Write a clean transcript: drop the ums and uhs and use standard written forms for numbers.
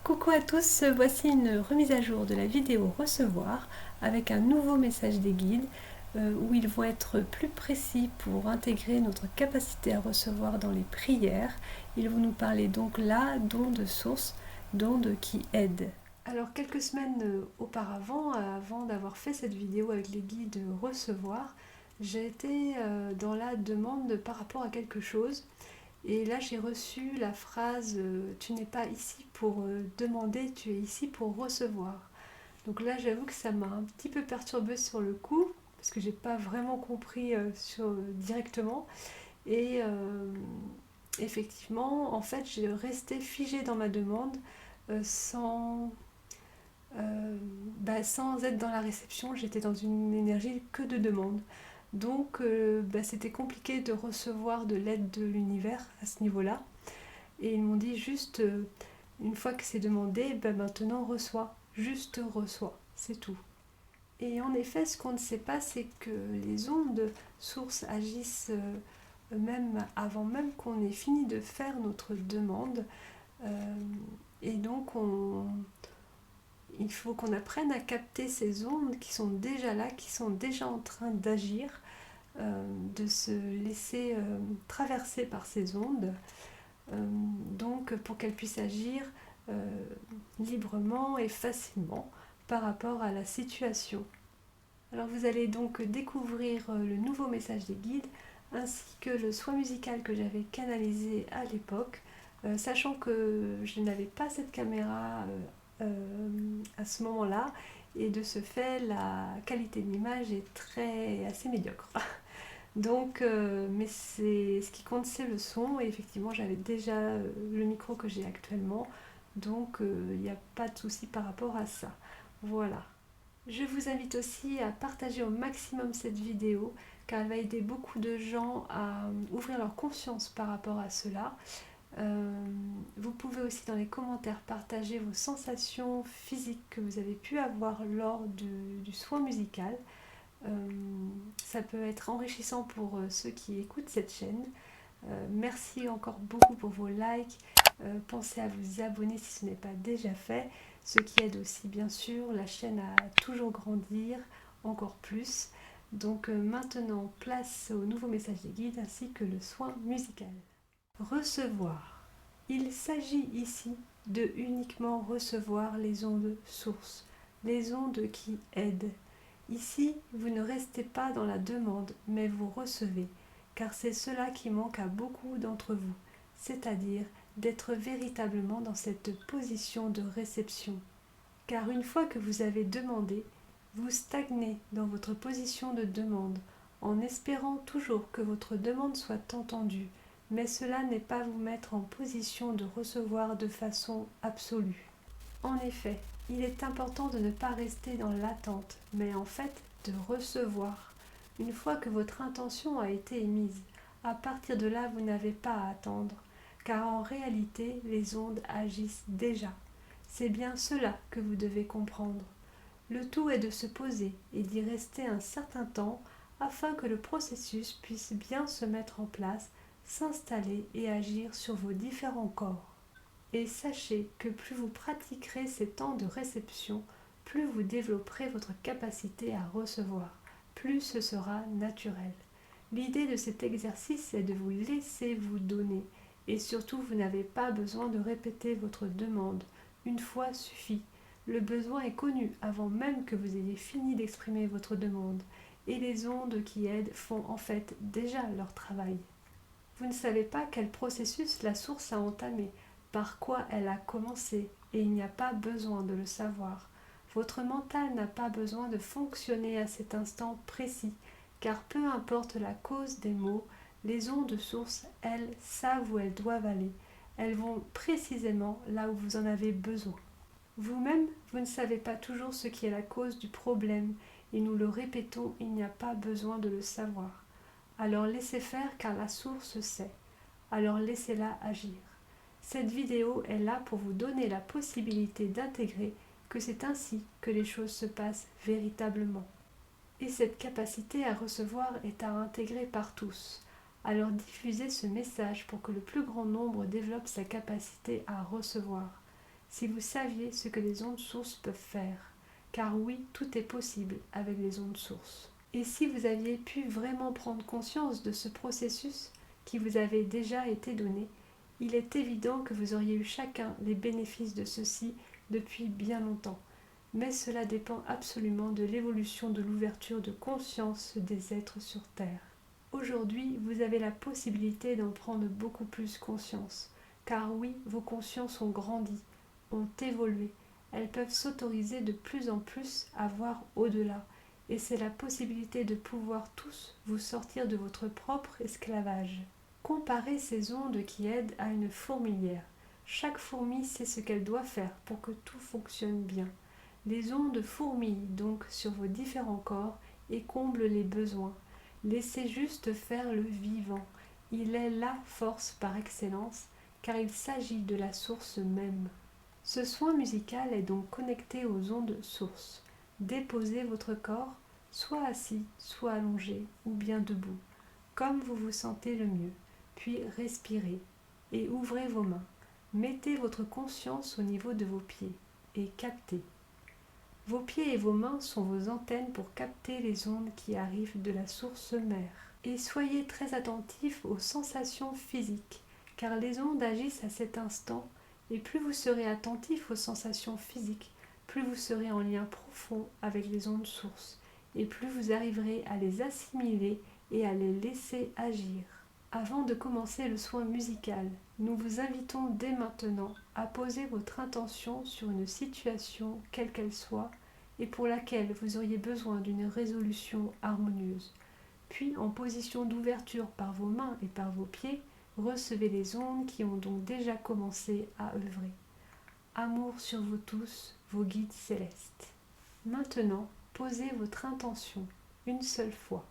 Coucou à tous, voici une remise à jour de la vidéo recevoir avec un nouveau message des guides où ils vont être plus précis pour intégrer notre capacité à recevoir dans les prières. Ils vont nous parler donc là d'ondes sources, d'ondes qui aident. Alors quelques semaines auparavant, avant d'avoir fait cette vidéo avec les guides recevoir, j'ai été dans la demande par rapport à quelque chose. Et là, j'ai reçu la phrase tu n'es pas ici pour demander, tu es ici pour recevoir. Donc là, j'avoue que ça m'a un petit peu perturbée sur le coup, parce que j'ai pas vraiment compris directement. Et effectivement, en fait, j'ai resté figée dans ma demande sans, sans être dans la réception. J'étais dans une énergie que de demande. Donc, c'était compliqué de recevoir de l'aide de l'univers à ce niveau-là. Et ils m'ont dit juste, une fois que c'est demandé, maintenant reçois, juste reçois, c'est tout. Et en effet, ce qu'on ne sait pas, c'est que les ondes sources agissent même avant même qu'on ait fini de faire notre demande. Euh, et donc, il faut qu'on apprenne à capter ces ondes qui sont déjà là, qui sont déjà en train d'agir, de se laisser traverser par ces ondes. Donc pour qu'elle puisse agir librement et facilement par rapport à la situation. Alors vous allez donc découvrir le nouveau message des guides ainsi que le soin musical que j'avais canalisé à l'époque, sachant que je n'avais pas cette caméra à ce moment-là et de ce fait la qualité de l'image est assez médiocre. Donc, mais ce qui compte, c'est le son. Et effectivement, j'avais déjà le micro que j'ai actuellement. Donc, il n'y a pas de souci par rapport à ça. Voilà. Je vous invite aussi à partager au maximum cette vidéo, car elle va aider beaucoup de gens à ouvrir leur conscience par rapport à cela. Vous pouvez aussi dans les commentaires partager vos sensations physiques que vous avez pu avoir lors du soin musical. Ça peut être enrichissant pour ceux qui écoutent cette chaîne. Merci encore beaucoup pour vos likes. Pensez à vous abonner si ce n'est pas déjà fait, ce qui aide aussi bien sûr la chaîne à toujours grandir encore plus. Donc maintenant, place au nouveau message des guides ainsi que le soin musical. Recevoir. Il s'agit ici de uniquement recevoir les ondes sources, les ondes qui aident. Ici, vous ne restez pas dans la demande, mais vous recevez, car c'est cela qui manque à beaucoup d'entre vous, c'est-à-dire d'être véritablement dans cette position de réception. Car une fois que vous avez demandé, vous stagnez dans votre position de demande, en espérant toujours que votre demande soit entendue, mais cela n'est pas vous mettre en position de recevoir de façon absolue. En effet, il est important de ne pas rester dans l'attente, mais en fait de recevoir. Une fois que votre intention a été émise, à partir de là, vous n'avez pas à attendre, car en réalité, les ondes agissent déjà. C'est bien cela que vous devez comprendre. Le tout est de se poser et d'y rester un certain temps afin que le processus puisse bien se mettre en place, s'installer et agir sur vos différents corps. Et sachez que plus vous pratiquerez ces temps de réception, plus vous développerez votre capacité à recevoir, plus ce sera naturel. L'idée de cet exercice est de vous laisser vous donner, et surtout vous n'avez pas besoin de répéter votre demande. Une fois suffit. Le besoin est connu avant même que vous ayez fini d'exprimer votre demande, et les ondes qui aident font en fait déjà leur travail. Vous ne savez pas quel processus la source a entamé, par quoi elle a commencé, et il n'y a pas besoin de le savoir. Votre mental n'a pas besoin de fonctionner à cet instant précis, car peu importe la cause des maux, les ondes sources, elles, savent où elles doivent aller. Elles vont précisément là où vous en avez besoin. Vous-même, vous ne savez pas toujours ce qui est la cause du problème, et nous le répétons, il n'y a pas besoin de le savoir. Alors laissez faire car la source sait. Alors laissez-la agir. Cette vidéo est là pour vous donner la possibilité d'intégrer que c'est ainsi que les choses se passent véritablement. Et cette capacité à recevoir est à intégrer par tous. Alors diffusez ce message pour que le plus grand nombre développe sa capacité à recevoir. si vous saviez ce que les ondes sources peuvent faire. Car oui, tout est possible avec les ondes sources. Et si vous aviez pu vraiment prendre conscience de ce processus qui vous avait déjà été donné, il est évident que vous auriez eu chacun les bénéfices de ceci depuis bien longtemps. Mais cela dépend absolument de l'évolution de l'ouverture de conscience des êtres sur Terre. Aujourd'hui, vous avez la possibilité d'en prendre beaucoup plus conscience, car oui, vos consciences ont grandi, ont évolué, elles peuvent s'autoriser de plus en plus à voir au-delà, et c'est la possibilité de pouvoir tous vous sortir de votre propre esclavage. Comparez ces ondes qui aident à une fourmilière. Chaque fourmi sait ce qu'elle doit faire pour que tout fonctionne bien. Les ondes fourmillent donc sur vos différents corps et comblent les besoins. Laissez juste faire le vivant. Il est la force par excellence, car il s'agit de la source même. Ce soin musical est donc connecté aux ondes sources. Déposez votre corps, soit assis, soit allongé, ou bien debout, comme vous vous sentez le mieux. Puis respirez et ouvrez vos mains. Mettez votre conscience au niveau de vos pieds et captez. Vos pieds et vos mains sont vos antennes pour capter les ondes qui arrivent de la source mère. Et soyez très attentifs aux sensations physiques, car les ondes agissent à cet instant, et plus vous serez attentif aux sensations physiques, plus vous serez en lien profond avec les ondes sources, et plus vous arriverez à les assimiler et à les laisser agir. Avant de commencer le soin musical, nous vous invitons dès maintenant à poser votre intention sur une situation, quelle qu'elle soit, et pour laquelle vous auriez besoin d'une résolution harmonieuse. Puis, en position d'ouverture par vos mains et par vos pieds, recevez les ondes qui ont donc déjà commencé à œuvrer. Amour sur vous tous, vos guides célestes. Maintenant, posez votre intention une seule fois.